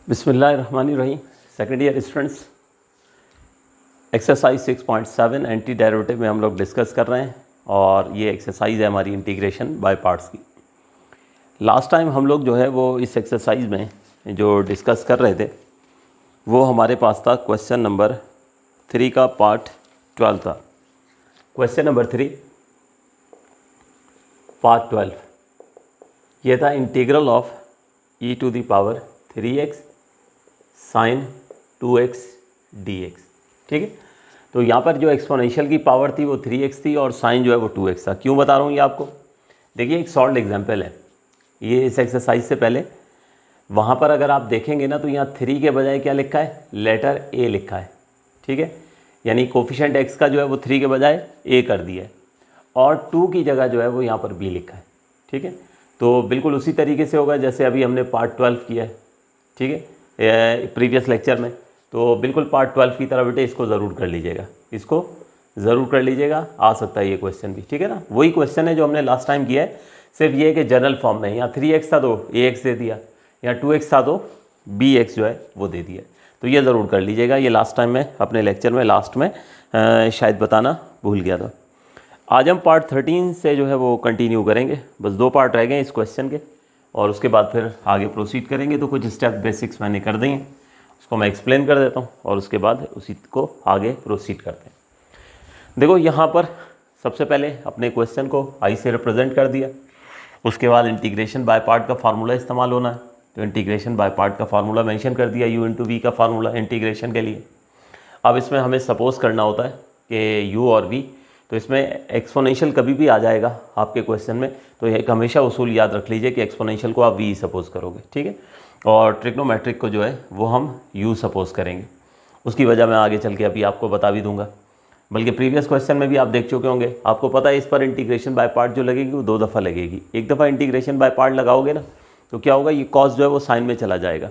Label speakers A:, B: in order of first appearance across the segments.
A: बिस्मिल्लाहिर्रहमानिर्रहीम। Second year students, exercise 6.7 anti derivative में हम लोग डिस्कस कर रहे हैं और ये एक्सरसाइज है हमारी इंटीग्रेशन बाय पार्ट्स की। लास्ट टाइम हम लोग जो है वो इस एक्सरसाइज में जो डिस्कस कर रहे थे वो हमारे पास था क्वेश्चन नंबर 3 का पार्ट 12 था। क्वेश्चन नंबर 3 पार्ट 12 ये था integral of e to the power 3x sine 2x dx। ठीक है, तो यहाँ पर जो एक्सपोनेंशियल की पावर थी वो 3x थी और साइन जो है वो 2x था। क्यों बता रहा हूँ ये आपको, देखिए एक सॉल्व एग्जांपल है ये। इस एक्सरसाइज से पहले वहाँ पर अगर आप देखेंगे ना तो यहाँ 3 के बजाय क्या लिखा है, लेटर a लिखा है। ठीक है, यानी कोफिशिएंट x का जो है वो 3 के बजाय a कर दिया है और 2 की जगह जो है वो यहाँ पर b लिखा है। ठीक है, तो बिल्कुल उसी तरीके से होगा जैसे अभी हमने पार्ट 12 किया है। ठीक है, प्रीवियस लेक्चर में, तो बिल्कुल पार्ट 12 की तरह बेटे इसको ज़रूर कर लीजिएगा, इसको ज़रूर कर लीजिएगा, आ सकता है ये क्वेश्चन भी। ठीक है ना, वही क्वेश्चन है जो हमने लास्ट टाइम किया है, सिर्फ ये है कि जनरल फॉर्म में। यहाँ 3x था तो ax दे दिया, यहाँ 2x था तो bx जो है वो दे दिया। तो ये ज़रूर कर लीजिएगा, ये लास्ट टाइम में अपने लेक्चर में लास्ट में शायद बताना भूल गया था। आज हम पार्ट 13 से जो है वो कंटिन्यू करेंगे, बस 2 पार्ट रह गए इस क्वेश्चन के और उसके बाद फिर आगे प्रोसीड करेंगे। तो कुछ स्टेप बेसिक्स मैंने कर दिए, उसको मैं एक्सप्लेन कर देता हूँ और उसके बाद उसी को आगे प्रोसीड करते हैं। देखो यहाँ पर सबसे पहले अपने क्वेश्चन को आई से रिप्रेजेंट कर दिया, उसके बाद इंटीग्रेशन बाय पार्ट का फार्मूला इस्तेमाल होना है। तो इंटीग्रेशन बाय पार्ट का फार्मूला मेंशन कर दिया, u इंटू वी का फार्मूला इंटीग्रेशन के लिए। अब इसमें हमें सपोज करना होता है कि u और v, तो इसमें एक्सपोनेंशियल कभी भी आ जाएगा आपके क्वेश्चन में, तो एक हमेशा उसूल याद रख लीजिए कि एक्सपोनेंशियल को आप v सपोज करोगे। ठीक है, और ट्रिग्नोमेट्रिक को जो है वो हम u सपोज करेंगे। उसकी वजह मैं आगे चल के अभी आपको बता भी दूंगा, बल्कि प्रीवियस क्वेश्चन में भी आप देख चुके होंगे। आपको पता है इस पर इंटीग्रेशन बाय पार्ट जो लगेगी वो 2 दफ़ा लगेगी। एक दफ़ा इंटीग्रेशन बाय पार्ट लगाओगे ना तो क्या होगा, ये कॉस जो है वो साइन में चला जाएगा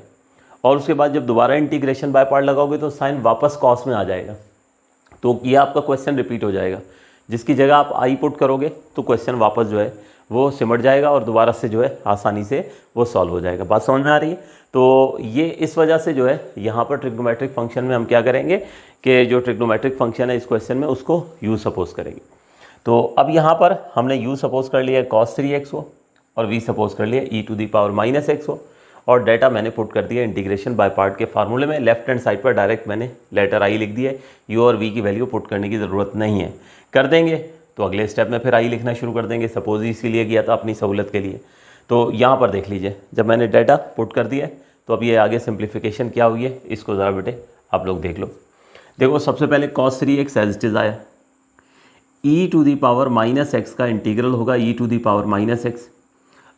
A: और उसके बाद जब दोबारा इंटीग्रेशन बाय पार्ट लगाओगे तो साइन वापस कॉस में आ जाएगा। तो ये आपका क्वेश्चन रिपीट हो जाएगा। जिसकी जगह आप आई पुट करोगे तो क्वेश्चन वापस जो है वो सिमट जाएगा और दोबारा से जो है आसानी से वो सॉल्व हो जाएगा। बात समझ में आ रही है? तो ये इस वजह से जो है यहाँ पर ट्रिग्नोमेट्रिक फंक्शन में हम क्या करेंगे कि जो ट्रिग्नोमेट्रिक फंक्शन है इस क्वेश्चन में उसको u सपोज करेंगे। तो अब यहाँ पर हमने u सपोज कर लिया cos 3x को और v सपोज कर लिया e to the power minus x को, और डाटा मैंने पुट कर दिया इंटीग्रेशन बाय पार्ट के फार्मूले में। लेफ्ट हैंड साइड पर डायरेक्ट मैंने लेटर आई लिख दिया है, u और v की वैल्यू पुट करने की ज़रूरत नहीं है। कर देंगे तो अगले स्टेप में फिर आई लिखना शुरू कर देंगे, सपोज इसीलिए किया था अपनी सहूलत के लिए। तो यहाँ पर देख लीजिए, जब मैंने डाटा पुट कर दिया है तो अब ये आगे सिंप्लीफिकेशन क्या हुई है इसको ज़रा बेटे आप लोग देख लो। देखो सबसे पहले cos 3x as it is आया, e to the power minus x का इंटीग्रल होगा e to the power minus x.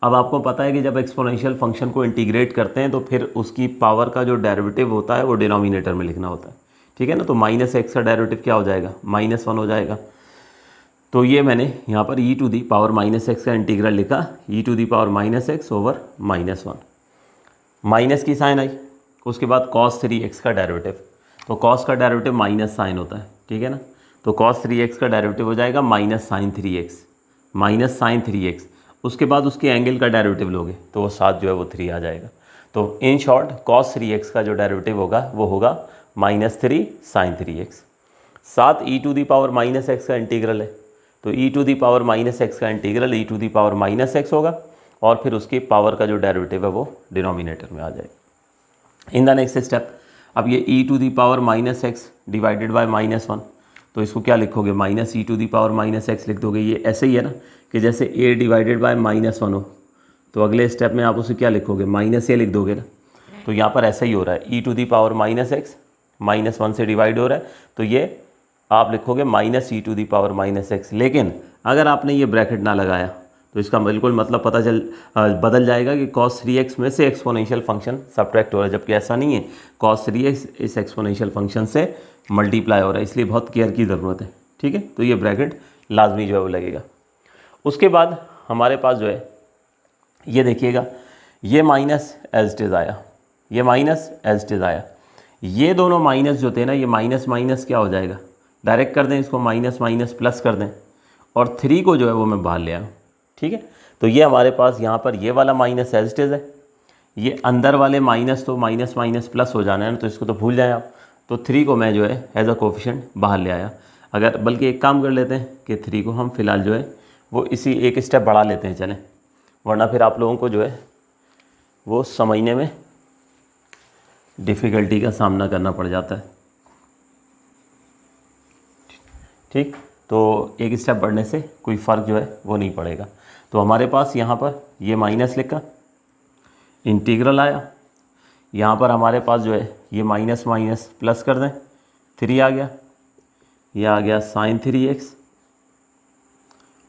A: अब आपको पता है कि जब एक्सपोनेंशियल फंक्शन को इंटीग्रेट करते हैं तो फिर उसकी पावर का जो डेरिवेटिव होता है वो डिनोमिनेटर में लिखना होता है। ठीक है ना, तो माइनस एक्स का डेरिवेटिव क्या हो जाएगा, -1 हो जाएगा। तो ये मैंने यहाँ पर e to the power minus x का इंटीग्रल लिखा, e to the power minus x over -1। Minus की साइन आई, उसके बाद cos 3x का डेरिवेटिव, तो cos का डेरिवेटिव माइनस साइन होता है। ठीक है ना, तो cos 3x का डेरिवेटिव हो जाएगा माइनस साइन 3x। उसके बाद उसके एंगल का डेरिवेटिव लोगे तो वो साथ जो है वो 3 आ जाएगा। तो इन शॉर्ट cos 3x का जो डेरिवेटिव होगा वो होगा -3 sin 3x। साथ e to the power minus x का इंटीग्रल है, तो e to the power minus x का integral e to the power minus x होगा और फिर उसकी पावर का जो डेरिवेटिव है वो डिनोमिनेटर में आ जाएगा। इन द नेक्स्ट स्टेप अब ये e to the power minus x divided by -1, तो इसको क्या लिखोगे, minus e to the power minus x लिख दोगे। ये ऐसे ही है ना कि जैसे a डिवाइडेड बाय -1 हो, तो अगले स्टेप में आप उसे क्या लिखोगे, -a लिख दोगे ना। तो यहाँ पर ऐसा ही हो रहा है, e to the power minus x -1 से डिवाइड हो रहा है, तो ये आप लिखोगे -e to the power minus x. लेकिन अगर आपने ये ब्रैकेट ना लगाया तो इसका बिल्कुल मतलब बदल जाएगा कि cos 3x में से एक्सपोनेंशियल फंक्शन सब्ट्रैक्ट हो रहा है, जबकि ऐसा नहीं है। cos 3x इस एक्सपोनेंशियल फंक्शन से मल्टीप्लाई हो रहा है, इसलिए बहुत केयर की ज़रूरत है। ठीक है, तो ये ब्रैकेट लाजमी जो है वो लगेगा। उसके बाद हमारे पास जो है ये देखिएगा, ये माइनस एज इट इज़ आया, ये माइनस एज इट इज़ आया। ये दोनों माइनस जो थे ना, ये माइनस माइनस क्या हो जाएगा, डायरेक्ट कर दें इसको, माइनस माइनस प्लस कर दें और 3 को जो है वो मैं बाहर ले आऊँ। ठीक है, तो ये हमारे पास यहाँ पर ये वाला माइनस एज इट इज़ है, ये अंदर वाले माइनस तो माइनस माइनस प्लस हो जाना है ना, तो इसको तो भूल जाएं आप। तो 3 को मैं जो है एज अ कोफिशिएंट बाहर ले आया। अगर बल्कि एक काम कर लेते हैं कि 3 को हम फिलहाल जो है वो इसी एक स्टेप बढ़ा लेते हैं चलें, वरना फिर आप लोगों को जो है वो समझने में डिफ़िकल्टी का सामना करना पड़ जाता है। ठीक, तो एक स्टेप बढ़ने से कोई फ़र्क जो है वो नहीं पड़ेगा। तो हमारे पास यहाँ पर ये माइनस लिखा, इंटीग्रल आया, यहाँ पर हमारे पास जो है ये माइनस माइनस प्लस कर दें, 3 आ गया, ये आ गया साइन 3x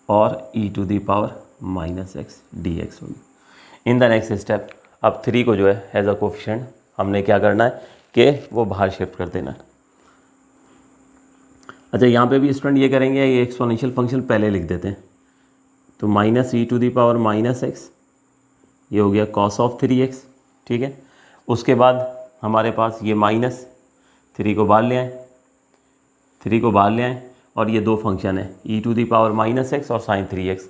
A: और e⁻⁻x dx होगी। इन द नेक्स्ट स्टेप अब 3 को जो है एज अ कोफिशिएंट हमने क्या करना है कि वो बाहर शिफ्ट कर देना है। अच्छा, यहाँ पे भी स्टूडेंट ये करेंगे, ये एक्सपोनेंशियल फंक्शन पहले लिख देते हैं। तो -e⁻⁻x ये हो गया cos ऑफ 3x, ठीक है। उसके बाद हमारे पास ये माइनस 3 को बाहर ले आएँ, 3 को बाहर ले आएँ और ये दो फंक्शन है e⁻−x और sin 3x।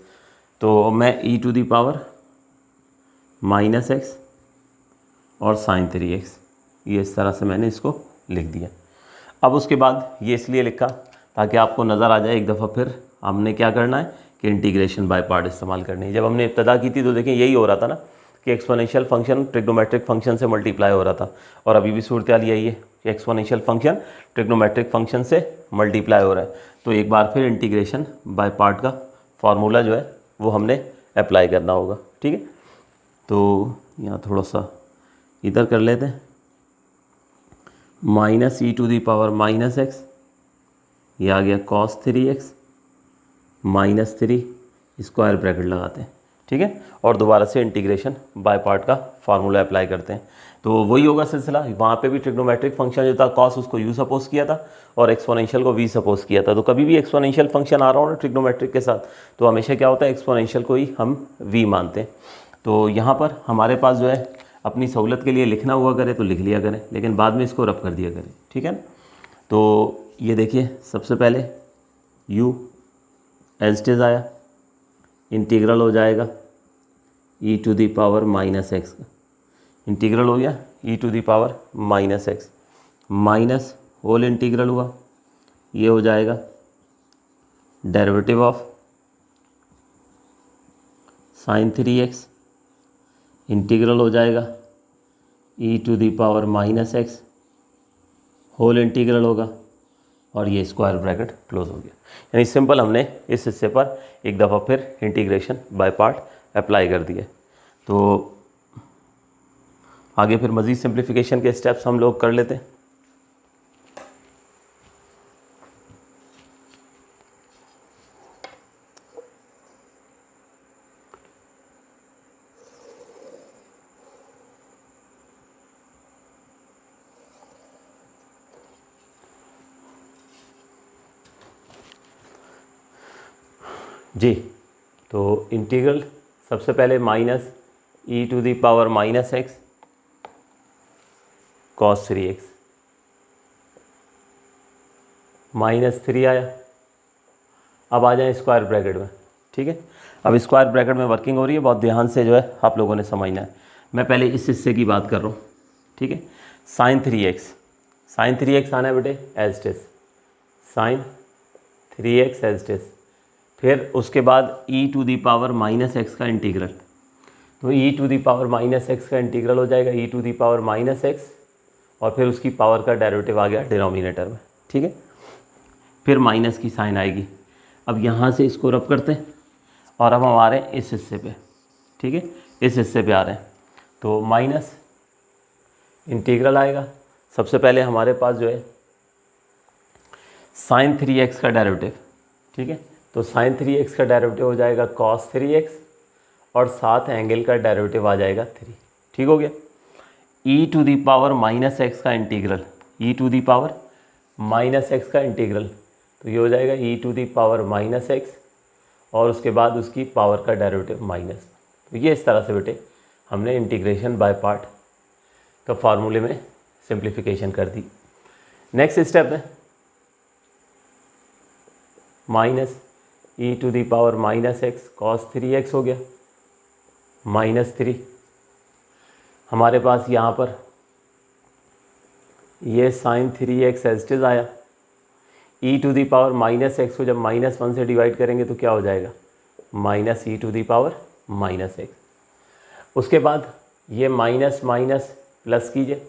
A: तो मैं e⁻−x और sin 3x ये इस तरह से मैंने इसको लिख दिया। अब उसके बाद ये इसलिए लिखा ताकि आपको नज़र आ जाए एक दफ़ा फिर हमने क्या करना है कि इंटीग्रेशन बाय पार्ट इस्तेमाल करनी है। जब हमने इब्तदा की थी तो देखें यही हो रहा था ना कि एक्सपोनेंशियल फंक्शन ट्रिग्नोमेट्रिक फंक्शन से मल्टीप्लाई हो रहा था, और अभी भी सूरत हाल यही है कि एक्सपोनेंशियल फंक्शन ट्रिग्नोमेट्रिक फंक्शन से मल्टीप्लाई हो रहा है। तो एक बार फिर इंटीग्रेशन बाय पार्ट का फार्मूला जो है वो हमने अप्लाई करना होगा, ठीक है। तो यहाँ थोड़ा सा इधर कर लेते हैं, -e⁻−x ये आ गया cos 3x -3 स्क्वायर ब्रैकेट लगाते हैं, ठीक है, और दोबारा से इंटीग्रेशन बाय पार्ट का फार्मूला अप्लाई करते हैं। तो वही होगा सिलसिला, वहाँ पे भी ट्रिग्नोमेट्रिक फंक्शन जो था cos उसको u सपोज किया था और एक्सपोनेंशियल को v सपोज किया था। तो कभी भी एक्सपोनेंशियल फंक्शन आ रहा हो ना ट्रिग्नोमेट्रिक के साथ तो हमेशा क्या होता है एक्सपोनेंशियल को ही हम v मानते हैं। तो यहाँ पर हमारे पास जो है अपनी सहूलत के लिए लिखना हुआ करे तो लिख लिया करें, लेकिन बाद में इसको रब कर दिया करें, ठीक है ना। तो ये देखिए सबसे पहले u एज इट इज़ आया, इंटीग्रल हो जाएगा e⁻−x का, इंटीग्रल हो गया e⁻−x माइनस होल इंटीग्रल हुआ, ये हो जाएगा derivative of sin 3x, integral हो जाएगा e⁻−x होल इंटीग्रल होगा और ये स्क्वायर ब्रैकेट क्लोज हो गया। यानी सिंपल हमने इस हिस्से पर एक दफ़ा फिर इंटीग्रेशन बाय पार्ट अप्लाई कर दिया। तो आगे फिर मज़ीद सिंप्लीफिकेशन के स्टेप्स हम लोग कर लेते हैं। जी, तो इंटीग्रल सबसे पहले -e⁻−x cos 3x -3 आया। अब आ जाए स्क्वायर ब्रैकेट में, ठीक है। अब स्क्वायर ब्रैकेट में वर्किंग हो रही है, बहुत ध्यान से जो है आप लोगों ने समझना है। मैं पहले इस हिस्से की बात कर रहा हूँ, ठीक है। sin 3x आना है बेटे as it is, sin 3x as it is. फिर उसके बाद e⁻−x का इंटीग्रल, तो e⁻−x का इंटीग्रल हो जाएगा e⁻−x और फिर उसकी पावर का डेरिवेटिव आ गया डिनोमिनेटर में, ठीक है। फिर माइनस की साइन आएगी। अब यहाँ से इसको रब करते हैं और अब हम आ रहे हैं इस हिस्से पे, ठीक है, इस हिस्से पे आ रहे हैं। तो माइनस इंटीग्रल आएगा। सबसे पहले हमारे पास जो है sin 3x का डेरिवेटिव, ठीक है। तो sin 3x का डेरिवेटिव हो जाएगा cos 3x और साथ एंगल का डेरिवेटिव आ जाएगा 3, ठीक हो गया। e⁻−x का इंटीग्रल, e⁻−x का इंटीग्रल, तो ये हो जाएगा e⁻−x और उसके बाद उसकी पावर का डेरिवेटिव माइनस। तो ये इस तरह से बेटे हमने इंटीग्रेशन बाय पार्ट का फार्मूले में सिंप्लीफिकेशन कर दी। नेक्स्ट स्टेप है -e⁻−x cos 3x हो गया -3। हमारे पास यहाँ पर ये sine 3x as it is आया। e to the power minus x को जब -1 से डिवाइड करेंगे तो क्या हो जाएगा, minus e to the power minus x. उसके बाद ये माइनस माइनस प्लस कीजिए,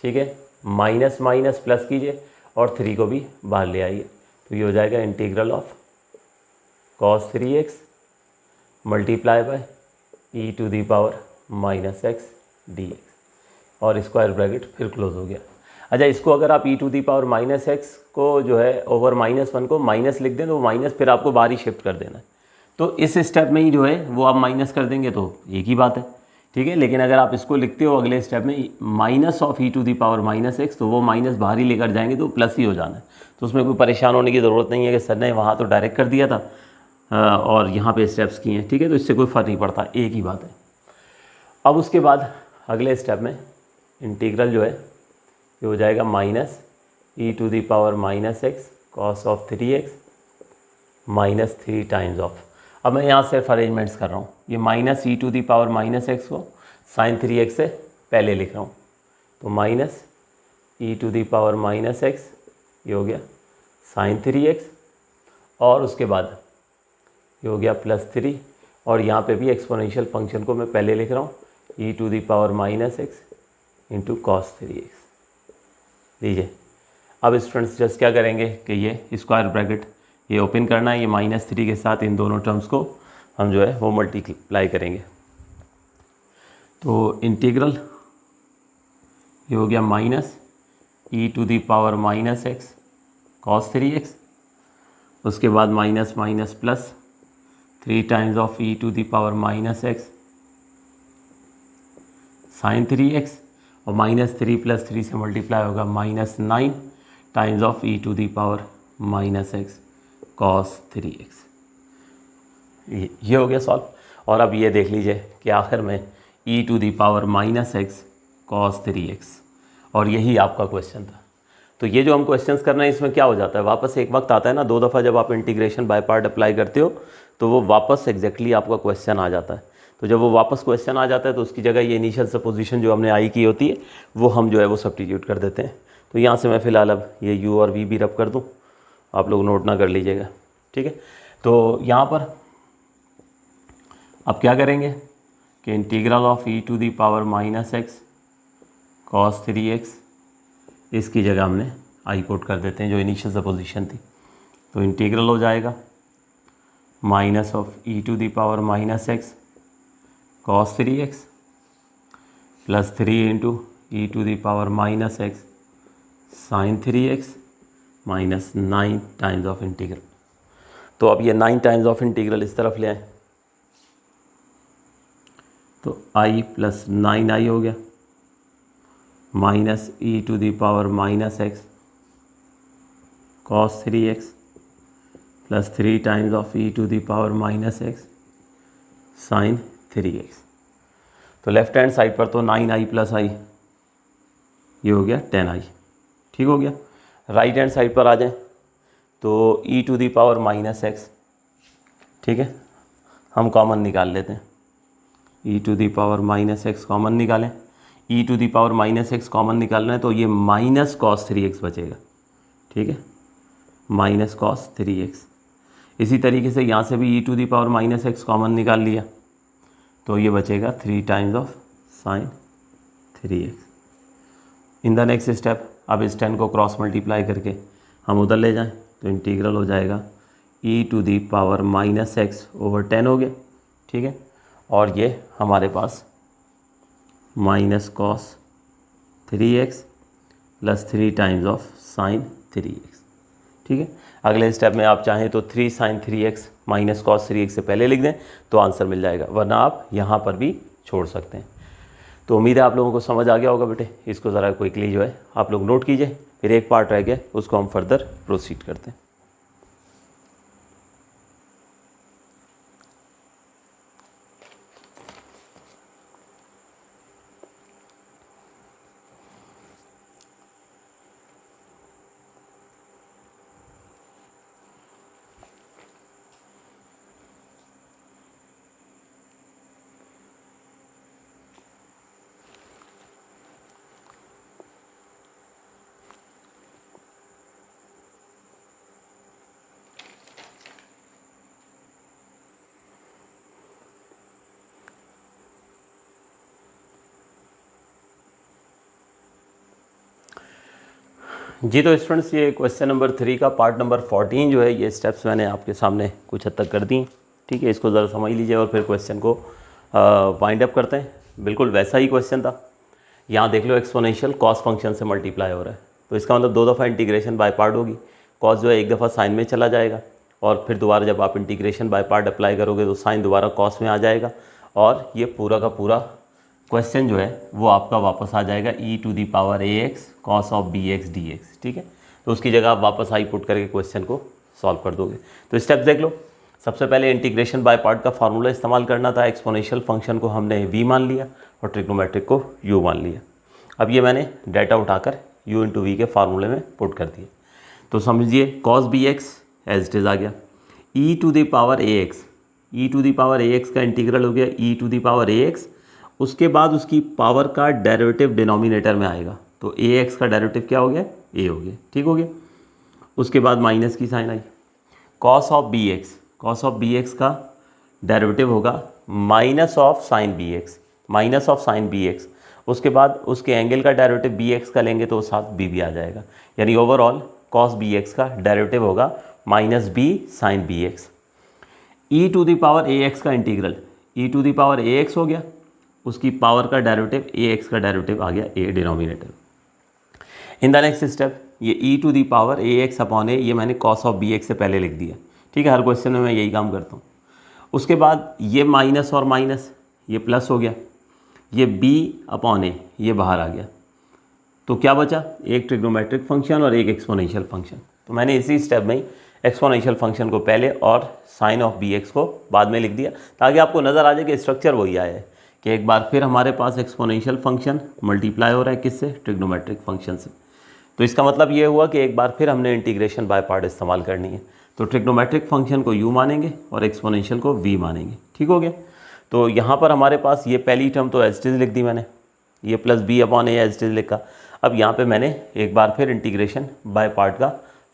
A: ठीक है, माइनस माइनस प्लस कीजिए और 3 को भी बाहर ले आइए, तो ये हो जाएगा integral of cos 3x multiply by e to the power minus x d x, और स्क्वायर ब्रैकेट फिर क्लोज हो गया। अच्छा, इसको अगर आप e to the power minus x को जो है ओवर -1 को माइनस लिख दें तो माइनस फिर आपको बाहर ही शिफ्ट कर देना है, तो इस स्टेप में ही जो है वो आप माइनस कर देंगे तो एक ही बात है, ठीक है। लेकिन अगर आप इसको लिखते हो अगले स्टेप में minus of e to the power minus x, तो वो माइनस बाहर ही लेकर जाएंगे तो प्लस ही हो जाना है, तो उसमें कोई परेशान होने की ज़रूरत नहीं है कि सर ने वहाँ तो डायरेक्ट कर दिया था और यहाँ पे स्टेप्स किए हैं, ठीक है, तो इससे कोई फ़र्क नहीं पड़ता, एक ही बात है। अब उसके बाद अगले स्टेप में इंटीग्रल जो है ये हो जाएगा minus e to the power minus x cos of 3x minus 3 times of. अब मैं यहाँ सिर्फ अरेंजमेंट्स कर रहा हूँ, ये minus e to the power minus x को साइन 3x से पहले लिख रहा हूँ, तो minus e to the power minus x ये हो गया साइन 3x, और उसके बाद ये हो गया +3, और यहाँ पे भी एक्सपोनेंशियल फंक्शन को मैं पहले लिख रहा हूँ e to the power minus x into cos 3x। लीजिए, अब स्टूडेंट्स जस्ट क्या करेंगे कि ये स्क्वायर ब्रैकेट ये ओपन करना है, ये -3 के साथ इन दोनों टर्म्स को हम जो है वो मल्टीप्लाई करेंगे, तो इंटीग्रल ये हो गया minus e to the power minus x cos 3x, उसके बाद minus minus plus 3 times of e to the power minus x sine 3x, और -3 + 3 से मल्टीप्लाई होगा -9 times of e to the power minus x cos 3x। ये हो गया solve. और अब ये देख लीजिए कि आखिर में e to the power minus x cos 3x, और यही आपका क्वेश्चन था। तो ये जो हम क्वेश्चंस कर रहे हैं इसमें क्या हो जाता है, वापस एक वक्त आता है ना, 2 दफ़ा जब आप इंटीग्रेशन बाय पार्ट अप्लाई करते हो तो वो वापस एग्जैक्टली आपका क्वेश्चन आ जाता है। तो जब वो वापस क्वेश्चन आ जाता है तो उसकी जगह ये इनिशियल सपोजिशन जो हमने आई की होती है वो हम जो है वो सब्स्टिट्यूट कर देते हैं। तो यहाँ से मैं फ़िलहाल अब ये u और v भी रब कर दूँ, आप लोग नोट ना कर लीजिएगा, ठीक है। तो यहाँ पर अब क्या करेंगे कि integral of e to the power minus x cos 3x, इसकी जगह हमने आई पुट कर देते हैं जो इनिशियल सपोजिशन थी, तो इंटीग्रल हो जाएगा minus of e to the power minus x cos 3x plus 3 into e to the power minus x sine 3x minus 9 times of integral. तो अब ये 9 टाइम्स ऑफ इंटीग्रल इस तरफ ले आए, तो i प्लस 9i हो गया minus e to the power minus x cos 3x plus 3 times of e to the power minus x sine 3x। तो लेफ्ट हैंड साइड पर तो 9i प्लस i ये हो गया 10i, ठीक हो गया। राइट हैंड साइड पर आ जाएं तो e to the power minus x, ठीक है, हम कॉमन निकाल लेते हैं, e to the power minus x common निकालें, e to the power minus x common निकालना है तो ये माइनस कॉस 3x बचेगा, ठीक है, माइनस कॉस 3x। इसी तरीके से यहाँ से भी e to the power minus x common निकाल लिया तो ये बचेगा 3 times of sine 3x। In the next step अब इस 10 को क्रॉस मल्टीप्लाई करके हम उधर ले जाएं तो इंटीग्रल हो जाएगा e to the power minus x over 10 हो गया, ठीक है, और ये हमारे पास minus cos 3x plus 3 times of sine 3x, ठीक है। अगले स्टेप में आप चाहें तो 3 sign 3x minus cos 3x से पहले लिख दें तो आंसर मिल जाएगा, वरना आप यहाँ पर भी छोड़ सकते हैं। तो उम्मीद है आप लोगों को समझ आ गया होगा बेटे, इसको ज़रा क्विकली जो है आप लोग नोट कीजिए, फिर एक पार्ट रह गया उसको हम फर्दर प्रोसीड करते हैं। जी तो स्टूडेंट्स, ये क्वेश्चन नंबर 3 का पार्ट नंबर 14 जो है, ये स्टेप्स मैंने आपके सामने कुछ हद तक कर दी। ठीक है, इसको ज़रा समझ लीजिए और फिर क्वेश्चन को वाइंड अप करते हैं। बिल्कुल वैसा ही क्वेश्चन था। यहाँ देख लो, एक्सपोनेंशियल कॉस फंक्शन से मल्टीप्लाई हो रहा है, तो इसका मतलब 2 दफ़ा इंटीग्रेशन बाय पार्ट होगी। कॉस जो है एक दफ़ा साइन में चला जाएगा, और फिर दोबारा जब आप इंटीग्रेशन बाय पार्ट अप्लाई करोगे तो साइन दोबारा कॉस में आ जाएगा, और ये पूरा का पूरा क्वेश्चन जो है वो आपका वापस आ जाएगा e⁴ cos of bx dx। ठीक है, तो उसकी जगह आप वापस आई पुट करके क्वेश्चन को सॉल्व कर दोगे। तो स्टेप्स देख लो। सबसे पहले इंटीग्रेशन बाय पार्ट का फार्मूला इस्तेमाल करना था। एक्सपोनेंशियल फंक्शन को हमने v मान लिया और ट्रिग्नोमेट्रिक को u मान लिया। अब ये मैंने डाटा उठाकर u × v के फार्मूले में पुट कर दिए। तो समझिए cos bx as it is आ गया, e⁴ax का इंटीग्रल हो गया e⁴ax। उसके बाद उसकी पावर का डेरिवेटिव डिनोमिनेटर में आएगा, तो ax का डेरिवेटिव क्या हो गया, a हो गया। ठीक हो गया। उसके बाद माइनस की साइन आई, cos ऑफ bx का डेरिवेटिव होगा माइनस ऑफ साइन bx। उसके बाद उसके एंगल का डेरिवेटिव bx का लेंगे तो साथ b भी आ जाएगा, यानी ओवरऑल cos bx का डेरिवेटिव होगा -b साइन bx। e⁴ax का इंटीग्रल e⁴ax हो गया, उसकी पावर का डेरिवेटिव ax का डेरिवेटिव आ गया a denominator. In the next step ये e⁴ax अपॉन a, ये मैंने cos ऑफ bx से पहले लिख दिया। ठीक है, हर क्वेश्चन में मैं यही काम करता हूँ। उसके बाद ये माइनस और माइनस ये प्लस हो गया, ये b अपॉन a ये बाहर आ गया, तो क्या बचा, एक ट्रिग्नोमेट्रिक फंक्शन और एक एक्सपोनेंशियल फंक्शन। तो मैंने इसी स्टेप में ही एक्सपोनेंशियल फंक्शन को पहले और साइन ऑफ bx को बाद में लिख दिया, ताकि आपको नज़र आ जाए कि स्ट्रक्चर वही आया है कि एक बार फिर हमारे पास एक्सपोनेंशियल फंक्शन मल्टीप्लाई हो रहा है किससे, ट्रिग्नोमेट्रिक फंक्शन से। तो इसका मतलब ये हुआ कि एक बार फिर हमने इंटीग्रेशन बाय पार्ट इस्तेमाल करनी है। तो ट्रिग्नोमेट्रिक फंक्शन को u मानेंगे और एक्सपोनेंशियल को v मानेंगे। ठीक हो गया। तो यहाँ पर हमारे पास ये पहली टर्म तो एज इट इज़ लिख दी मैंने, ये plus b upon a as it is लिखा। अब यहाँ पे मैंने एक बार फिर इंटीग्रेशन बाय पार्ट का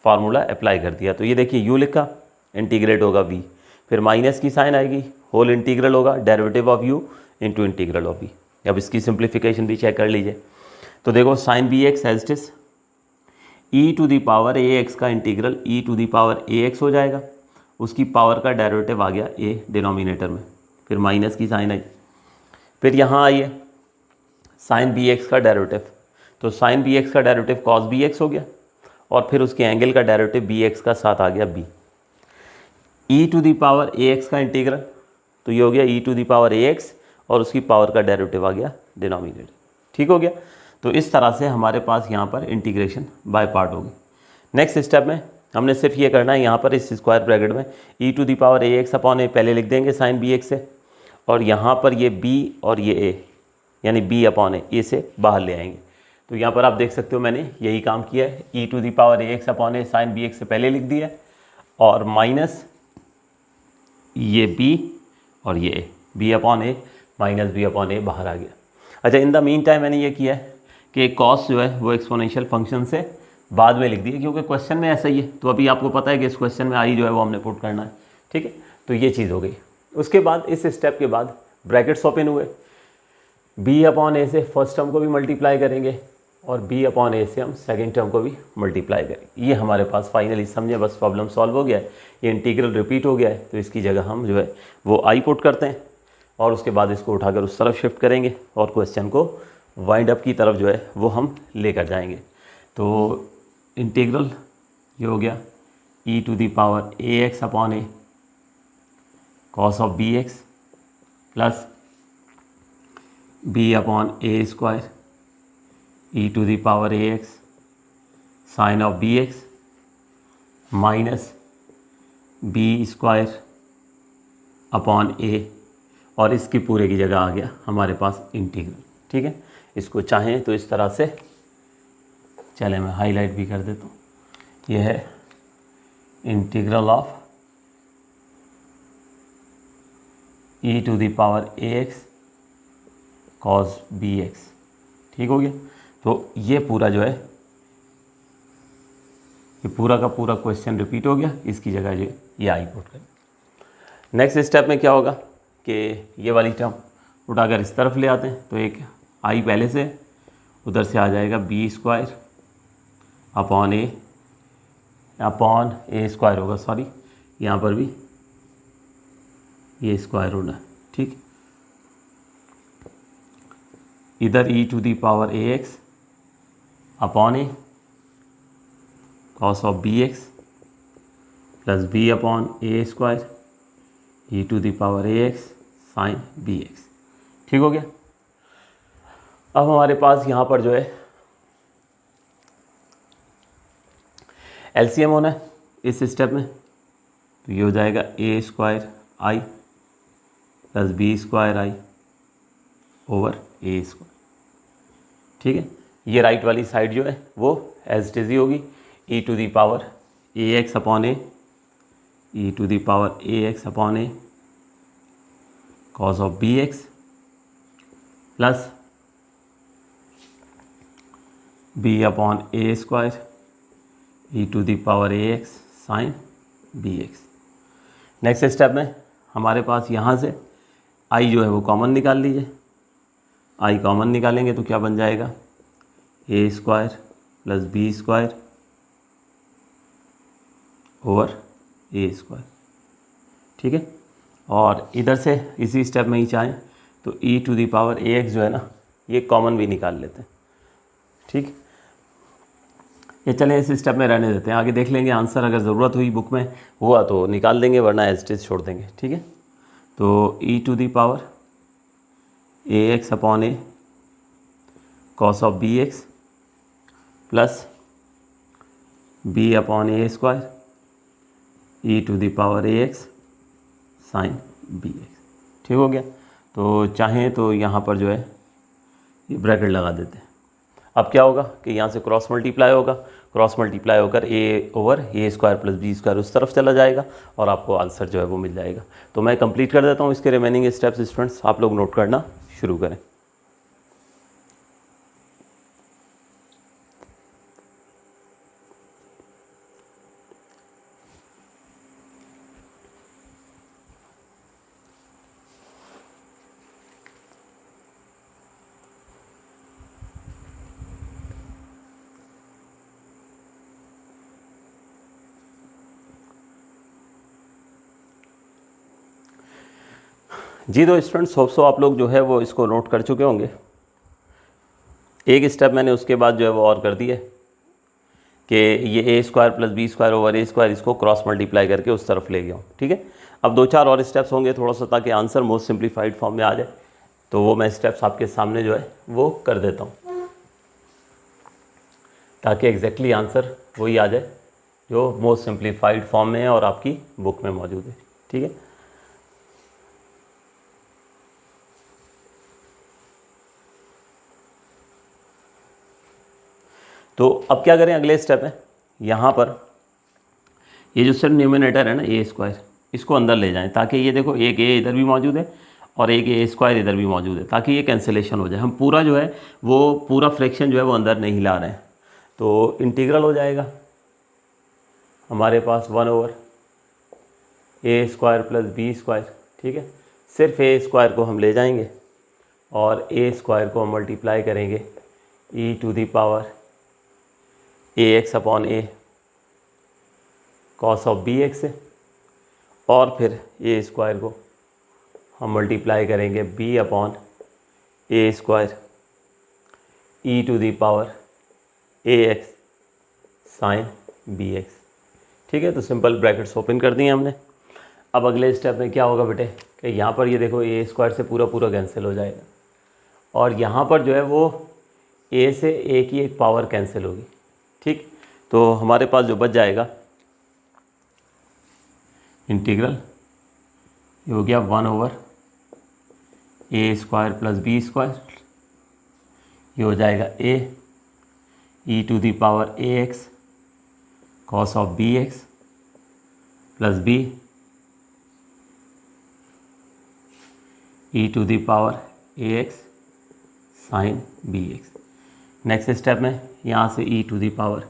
A: फार्मूला अप्लाई कर दिया। तो ये देखिए u लिखा, इंटीग्रेट होगा v, फिर माइनस की साइन आएगी, होल इंटीग्रल होगा derivative of u into integral of v। अब इसकी सिंप्लीफिकेशन भी चेक कर लीजिए। तो देखो sine bx as it is e⁴ax का इंटीग्रल e⁴ax हो जाएगा, उसकी पावर का डेरिवेटिव आ गया a डिनोमिनेटर में, फिर माइनस की साइन आई, फिर यहाँ आइए साइन bx का डेरिवेटिव, तो साइन bx का डेरिवेटिव cos bx हो गया, और फिर उसके एंगल का डेरिवेटिव bx का साथ आ गया b। e⁴ax का इंटीग्रल, तो ये हो गया e⁴ax और उसकी पावर का डेरिवेटिव आ गया डिनोमिनेटर। ठीक हो गया। तो इस तरह से हमारे पास यहाँ पर इंटीग्रेशन बाय पार्ट होगी। नेक्स्ट स्टेप में हमने सिर्फ ये करना है, यहाँ पर इस स्क्वायर ब्रैकेट में e⁴ax अपॉन a पहले लिख देंगे साइन bx से, और यहाँ पर ये b और ये a यानी b अपॉन a से बाहर ले आएंगे। तो यहाँ पर आप देख सकते हो मैंने यही काम किया है, e⁴ax upon a sign bx से पहले लिख दिया और माइनस ये b और ये a, b upon a minus b upon a बाहर आ गया। अच्छा, इन द मीन टाइम मैंने ये किया है कि कॉस जो है वो एक्सपोनेंशियल फंक्शन से बाद में लिख दिया, क्योंकि क्वेश्चन में ऐसा ही है। तो अभी आपको पता है कि इस क्वेश्चन में आई जो है वो हमने पुट करना है। ठीक है, तो ये चीज़ हो गई। उसके बाद इस स्टेप के बाद ब्रैकेट्स ओपन हुए, b अपॉन a से फर्स्ट टर्म को भी मल्टीप्लाई करेंगे और b अपॉन a से हम सेकेंड टर्म को भी मल्टीप्लाई करेंगे। ये हमारे पास फाइनली समझे बस प्रॉब्लम सॉल्व हो गया है, ये इंटीग्रल रिपीट हो गया है। तो इसकी जगह हम जो है वो i पुट करते हैं और उसके बाद इसको उठाकर उस तरफ शिफ्ट करेंगे और क्वेश्चन को वाइंड अप की तरफ जो है वो हम लेकर जाएंगे। तो इंटीग्रल ये हो गया e⁴ax upon a cos of bx plus b upon a square e⁴ax sine of bx minus b square upon a, और इसकी पूरे की जगह आ गया हमारे पास इंटीग्रल। ठीक है, इसको चाहें तो इस तरह से, चले मैं हाईलाइट भी कर देता हूँ, ये है integral of e⁴ax cos bx। ठीक हो गया। तो ये पूरा जो है ये पूरा का पूरा क्वेश्चन रिपीट हो गया, इसकी जगह जो ये आई पुट करें। नेक्स्ट स्टेप में क्या होगा कि ये वाली टर्म उठाकर इस तरफ ले आते हैं, तो एक आई पहले से उधर से आ जाएगा b square upon a square होगा, सॉरी यहाँ पर भी ये स्क्वायर होना है, ठीक। इधर e to the power a x upon a cos of b x plus b upon a square e to the power a x sine b x, ठीक हो गया। अब हमारे पास यहाँ पर जो है एलसीएम होना है इस स्टेप में, तो ये हो जाएगा a square i plus b square i over a square, ठीक है। ये राइट वाली साइड जो है वो एज इट इज ही होगी, e to the power a x upon a, e to the power a x upon a cos of b x plus b upon a square e to the power a x sine b x. Next step में हमारे पास यहाँ से आई जो है वो common निकाल लीजिए, आई common निकालेंगे तो क्या बन जाएगा, a square plus b square over a square, ठीक है। और इधर से इसी स्टेप में ही चाहें तो e to the power a x जो है ना ये कॉमन भी निकाल लेते हैं, ठीक। ये चलें इस स्टेप में रहने देते हैं, आगे देख लेंगे आंसर, अगर ज़रूरत हुई बुक में हुआ तो निकाल देंगे, वरना एज इट इज छोड़ देंगे, ठीक है। तो e to the power a x upon a cos of b x plus b upon a square e to the power a x sine b x, ठीक हो गया। तो चाहें तो यहाँ पर जो है ये ब्रैकेट लगा देते हैं। अब क्या होगा कि यहाँ से क्रॉस मल्टीप्लाई होगा, क्रॉस मल्टीप्लाई होकर ए over a square plus b square उस तरफ चला जाएगा और आपको आंसर जो है वो मिल जाएगा। तो मैं कंप्लीट कर देता हूँ इसके रिमेनिंग स्टेप्स, स्टूडेंट्स आप लोग नोट करना शुरू करें। जी तो स्टूडेंट्स होप सो आप लोग जो है वो इसको नोट कर चुके होंगे। एक स्टेप मैंने उसके बाद जो है वो और कर दिया कि ये a square plus b square over a square इसको क्रॉस मल्टीप्लाई करके उस तरफ ले गया हूँ, ठीक है। अब 2-4 और स्टेप्स होंगे थोड़ा सा, ताकि आंसर मोस्ट सिंप्लीफाइड फॉर्म में आ जाए, तो वो मैं स्टेप्स आपके सामने जो है वो कर देता हूँ, ताकि एग्जैक्टली आंसर वही आ जाए जो मोस्ट सिंप्लीफाइड फॉर्म में है और आपकी बुक में मौजूद है, ठीक है। तो अब क्या करें, अगले स्टेप में यहाँ पर ये जो सिर्फ न्यूमिनेटर है ना ए स्क्वायर, इसको अंदर ले जाएं, ताकि ये देखो एक ए इधर भी मौजूद है और एक ए स्क्वायर इधर भी मौजूद है, ताकि ये कैंसिलेशन हो जाए। हम पूरा जो है वो पूरा फ्रैक्शन जो है वो अंदर नहीं ला रहे हैं, तो इंटीग्रल हो जाएगा हमारे पास 1 over a square plus b square, ठीक है। सिर्फ ए स्क्वायर को हम ले जाएंगे और ए स्क्वायर को हम मल्टीप्लाई करेंगे e to the power a x upon a cos of b x से, और फिर ए स्क्वायर को हम मल्टीप्लाई करेंगे b upon a square e to the power a x sine b x, ठीक है। तो सिंपल ब्रैकेट्स ओपन कर दिए हमने। अब अगले स्टेप में क्या होगा बेटे कि यहाँ पर ये देखो ए स्क्वायर से पूरा पूरा कैंसिल हो जाएगा और यहाँ पर जो है वो ए से ए की एक पावर कैंसिल होगी, ठीक। तो हमारे पास जो बच जाएगा इंटीग्रल ये हो गया 1 over a square plus b square, ये हो जाएगा a e to the power a x cos of b x plus b e to the power a x sine b x. Next step में यहाँ से e to the power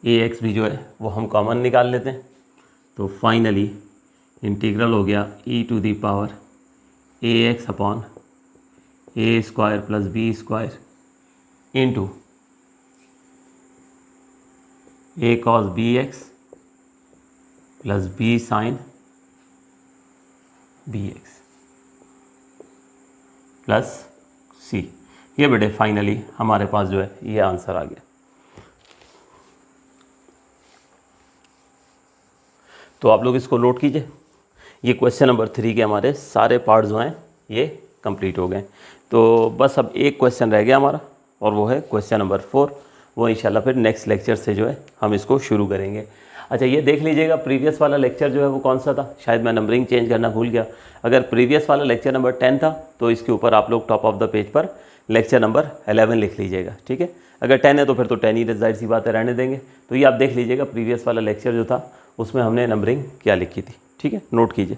A: a x भी जो है वो हम कॉमन निकाल लेते हैं, तो फाइनली इंटीग्रल हो गया e to the power a x upon a square plus b square into a cos b x plus b sine b x plus c. ये बेटे फाइनली हमारे पास जो है ये आंसर आ गया। तो आप लोग इसको नोट कीजिए। ये क्वेश्चन नंबर 3 के हमारे सारे पार्ट जो हैं ये कंप्लीट हो गए। तो बस अब एक क्वेश्चन रह गया हमारा, और वो है क्वेश्चन नंबर 4। वो इंशाल्लाह फिर नेक्स्ट लेक्चर से जो है हम इसको शुरू करेंगे। अच्छा, ये देख लीजिएगा प्रीवियस वाला लेक्चर जो है वो कौन सा था, शायद मैं नंबरिंग चेंज करना भूल गया। अगर प्रीवियस वाला लेक्चर नंबर 10 था तो इसके ऊपर आप लोग टॉप ऑफ द पेज पर लेक्चर नंबर 11 लिख लीजिएगा, ठीक है। अगर 10 है तो फिर तो 10 ही जाहिर सी बात है रहने देंगे। तो ये आप देख लीजिएगा प्रीवियस वाला लेक्चर जो था उसमें हमने नंबरिंग क्या लिखी थी, ठीक है, नोट कीजिए।